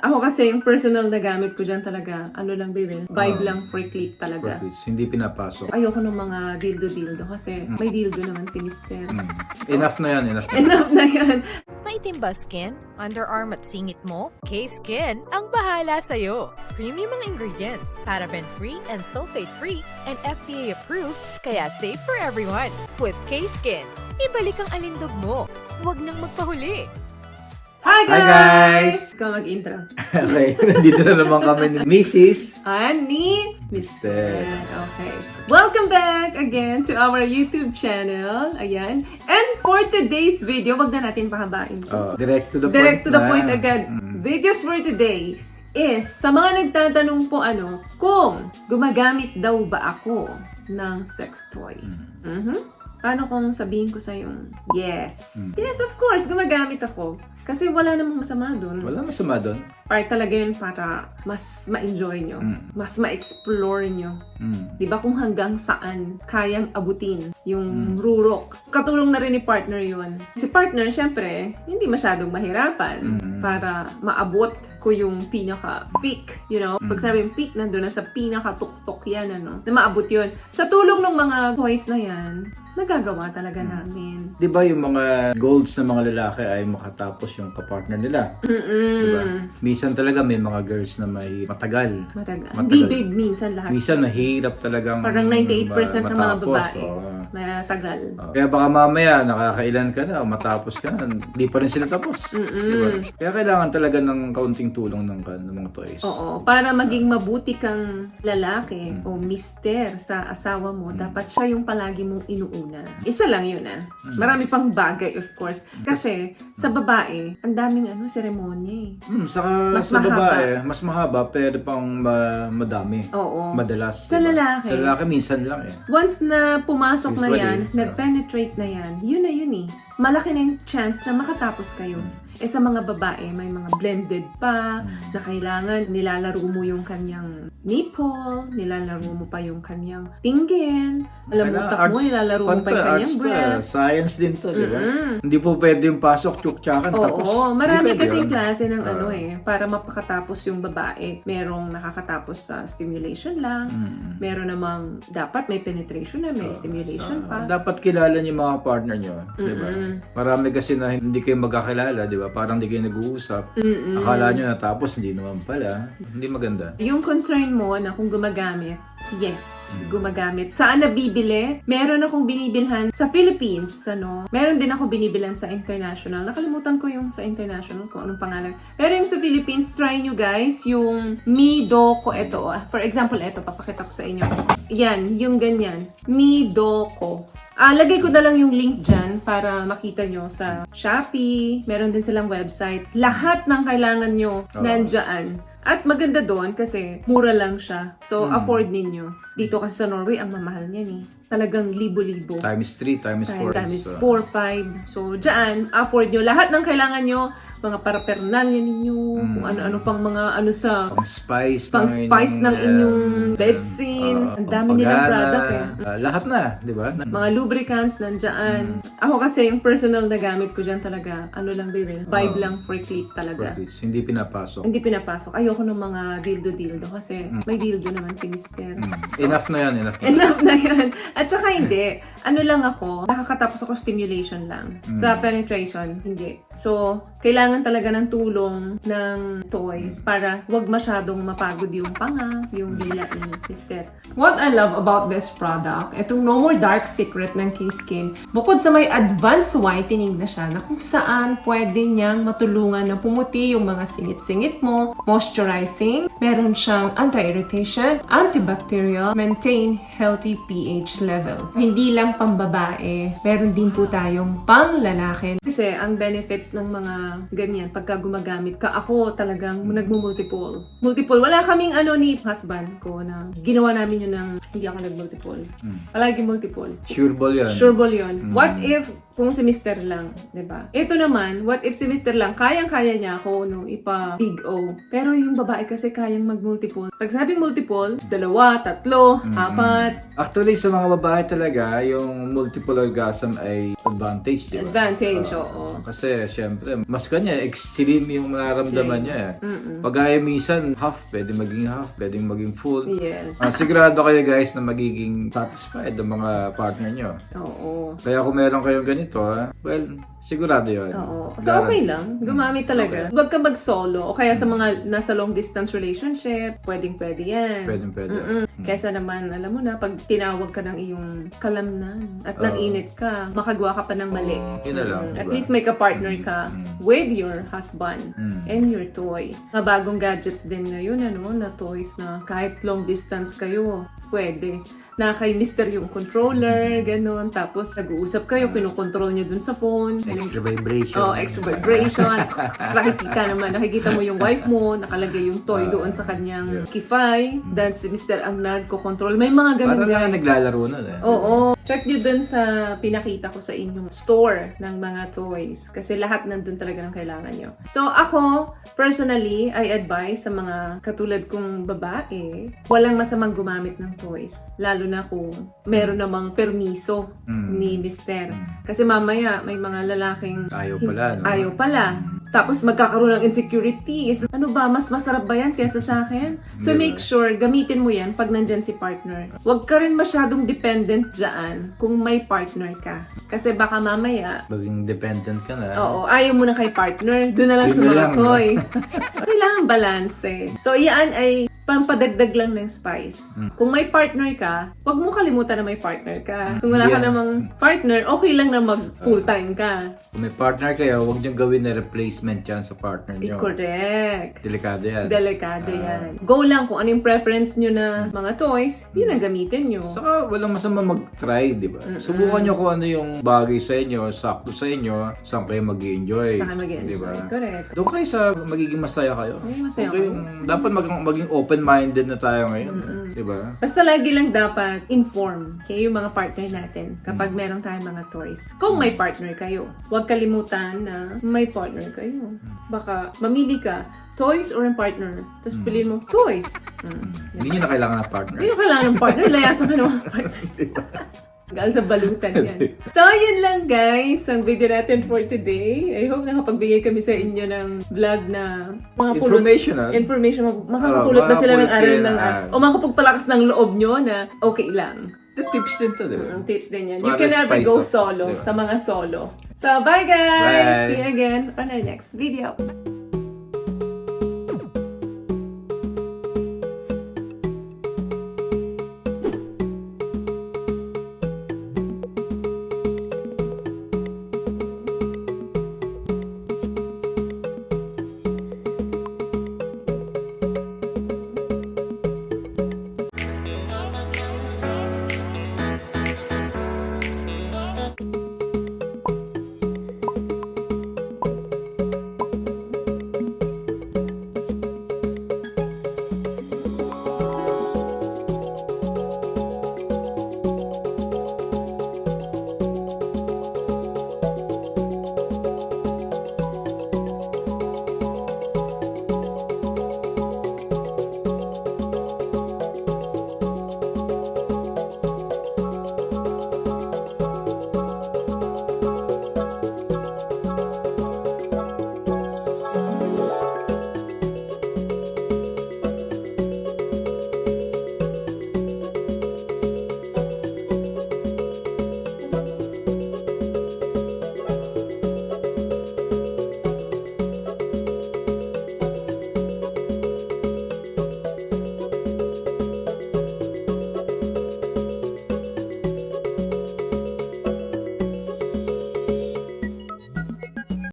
Ako kasi yung personal na gamit ko dyan talaga, ano lang baby, vibe lang, free clip talaga. Hindi pinapasok. Ayoko ng mga dildo-dildo kasi may dildo naman si Mister. Enough na yan, enough. Enough na yan. Maitim ba skin? Underarm at singit mo? K-Skin ang bahala sa'yo. Premium ang ingredients, paraben-free and sulfate-free, and FDA-approved, kaya safe for everyone. With K-Skin, ibalik ang alindog mo. Huwag nang magpahuli. Hi Hi, guys! Ikaw mag-intro. Okay, nandito na naman kami ni Mrs. Ani Mister. Okay. Welcome back again to our YouTube channel. Ayan. And for today's video, wag na natin pahabain. Direct to the point. Direct to the na. point agad. Videos for today is sa mga nagtatanong po kung gumagamit daw ba ako ng sex toy. Paano kung sabihin ko sa'yo, yes. Yes, of course, gumagamit ako. Kasi wala namang masama doon. Wala masama doon. Part talaga yun para mas ma-enjoy nyo. Mas ma-explore nyo. Diba kung hanggang saan kayang abutin yung rurok. Katulong na rin ni partner yun. Si partner, syempre, hindi masyadong mahirapan para maabot ko yung pinaka-peak. You know? Pag sabing peak, nandun na sa pinaka-tuktok yan. Na maabot yun. Sa tulong ng mga toys na yan, nagagawa talaga namin. Di ba yung mga goals ng mga lalaki ay makatapos yung kapartner nila? Di ba? Minsan talaga may mga girls na may matagal. Hindi babe, minsan lahat. Minsan mahirap talagang Parang 98% ng mga matapos, babae. Matagal. Kaya baka mamaya nakakailan ka na o matapos ka na, hindi pa rin sila tapos. Diba? Kaya kailangan talaga ng kaunting tulong ng mga toys. Oo. Para maging mabuti kang lalaki o mister sa asawa mo, dapat siya yung palagi mong inuuna. Isa lang yun Marami pang bagay, of course. Kasi sa babae, ang daming seremonya Saka mas sa mahaba. babae, mas mahaba, pero pang madami. Oo. Madalas. Sa lalaki. Sa lalaki, minsan lang Once na pumasok na Usually, yan, nag-penetrate na yan, yun na yun malaki na yung chance na makatapos kayo. Sa mga babae, may mga blended pa, na kailangan nilalaro mo yung kanyang nipple, nilalaro mo pa yung kanyang tinggel, alam mo, nilalaro mo pa yung kanyang breast. Science din to, di ba? Hindi po pwede yung pasok, tsuktsakan, tapos. Oo, marami Hindi pwede kasing yun. klase ng para mapakatapos yung babae. Merong nakakatapos sa stimulation lang, meron namang dapat may penetration na, may stimulation pa. Dapat kilala niyo yung mga partner niyo, di ba? Marami kasi na hindi kayo magkakilala, di ba? Parang hindi kayo nag-uusap. Akala niyo natapos, hindi naman pala. Hindi maganda. Yung concern mo na kung gumagamit, yes, gumagamit. Saan nabibili? Meron akong binibilhan sa Philippines, Meron din ako binibilhan sa international. Nakalimutan ko yung sa international kung anong pangalan. Pero yung sa Philippines, try nyo guys, yung Midoko, ito. For example, ito, papakita ko sa inyo. Yan, yung ganyan. Midoko. Lagay ko na lang yung link dyan para makita nyo sa Shopee. Meron din silang website. Lahat ng kailangan nyo nandyan. At maganda doon kasi mura lang siya. So, afford ninyo. Dito kasi sa Norway, ang mamahal niyan Talagang libo-libo. Times 3, times 4. Times 4, 5. So, dyan, afford nyo. Lahat ng kailangan nyo, mga parapernalya ninyo, kung ano-ano pang mga sa Pang-spice ng inyong bedscene. Ang dami nilang product lahat na, di ba? Mga lubricants nandyan. Ako kasi yung personal na gamit ko dyan talaga, ano lang baby, vibe lang, free clip talaga. Hindi pinapasok. Hindi pinapasok. Ayoko ng mga dildo-dildo kasi may dildo naman si Mister. Enough na yan, enough. Enough na yan. At saka hindi. Ano lang ako, nakakatapos ako stimulation lang. Sa penetration, hindi. So, kailangan talaga ng tulong ng toys para wag masyadong mapagod yung panga, yung dila ni Mister. What I love about this product, itong No More Dark Secret ng K-Skin, bukod sa may advanced whitening na siya, na kung saan pwede niyang matulungan na pumuti yung mga singit-singit mo, moisturizing, meron siyang anti-irritation, antibacterial, maintain healthy pH level. Hindi lang pambabae, meron din po tayong pang lalaki. Kasi ang benefits ng mga ganyan, pagka gumagamit ka, ako talagang nagmumultiple. Multiple. Wala kaming ni husband ko na ginawa namin yun ng hindi ako nag-multiple. Palagi multiple. Sure ball yan. Sure ball yun. What if kung si Mr. lang, 'di ba? Ito naman, what if si Mr. lang kayang-kaya niya ako no ipa big O. Pero yung babae kasi kayang mag-multiple. Pag sabi multiple, 2, 3, 4. Actually, sa mga babae talaga, yung multiple orgasm ay advantage, di ba? Advantage, oo. Kasi, syempre, mas kanya, extreme yung nararamdaman niya. Pag minsan, half, pwedeng maging full. Yes. Sigurado kayo guys na magiging satisfied ang mga partner nyo. Oo. Kaya kung meron kayong ganito, well, sigurado yun. Oo. So, okay lang. Gumamit talaga. Huwag ka mag-solo. O kaya sa mga nasa long distance relationship, pwede yan. Pwede. Kesa naman, alam mo na, pag tinawag ka ng iyong kalamnan at nang init ka, makagawa ka pa ng mali. Yun na lang, At diba? least may ka-partner ka with your husband and your toy. Mga bagong gadgets din ngayon, na toys na kahit long distance kayo, pwede. Na kay Mr. yung controller, ganun. Tapos, nag-uusap kayo, kinukontrol niyo dun sa phone. Extra vibration. Oh, extra vibration. Tapos nakikita mo yung wife mo, nakalagay yung toy doon sa kanyang kifay. Then si Mr. ang nagko-control. May mga ganun, Parang nga guys. naglalaro na eh. Oo. Check nyo dun sa pinakita ko sa inyong store ng mga toys. Kasi lahat nandun talaga ng kailangan nyo. So, ako, personally, I advise sa mga katulad kong babae, walang masamang gumamit ng toys. Lalo na kung meron namang permiso ni Mr. Kasi mamaya, may mga lalaking Ayaw pala, no? Ayaw pala. Tapos magkakaroon ng insecurities. Ano ba, mas masarap ba yan kesa sa akin? So Diba? make sure, gamitin mo yan pag nandyan si partner. Huwag ka rin masyadong dependent dyan kung may partner ka. Kasi baka mamaya, Maging dependent ka na. oo, ayaw mo na kay partner. Doon na lang Yun sa na mga lang, no? toys. Kailangan balance eh. So iyan ay pampadagdag lang ng spice. Kung may partner ka, huwag mo kalimutan na may partner ka. Kung wala ka Yeah. namang partner, okay lang na mag full-time ka. Kung may partner kayo, huwag niyong gawin na replacement yan sa partner niyo. Correct. Delikado yan. Delikado yan. Go lang kung ano yung preference nyo na mga toys, yun ang gamitin nyo. Saka walang masama mag-try, di ba? Subukan nyo kung ano yung bagay sa inyo, sakto sa inyo, saan kayo mag-enjoy. Saka mag-enjoy. Di ba? Correct. Doon kayo sa magiging masaya kayo. Magiging masaya Okay, dapat maging open-minded na tayo ngayon. Di ba? Basta lagi lang dapat inform kayo yung mga partner natin kapag meron tayong mga toys. Kung may partner kayo, huwag kalimutan na may partner kayo. Baka mamili ka, toys or ang partner. Tapos piliin mo, toys. Hindi nyo na kailangan ng partner. Hindi mo kailangan ng partner, layasan ka ng partner. Gal sa balutan yan. So, yun lang guys, ang video natin for today. I hope nakapagbigay kami sa inyo ng vlog na information. Makakapulot ba sila ng aral ng o makakapagpalakas ng loob nyo na okay lang. The tips din to, di ba? Ang tips din yan. Para You can never spice go up, solo diba? sa mga solo. So, bye guys! Bye! See you again on our next video.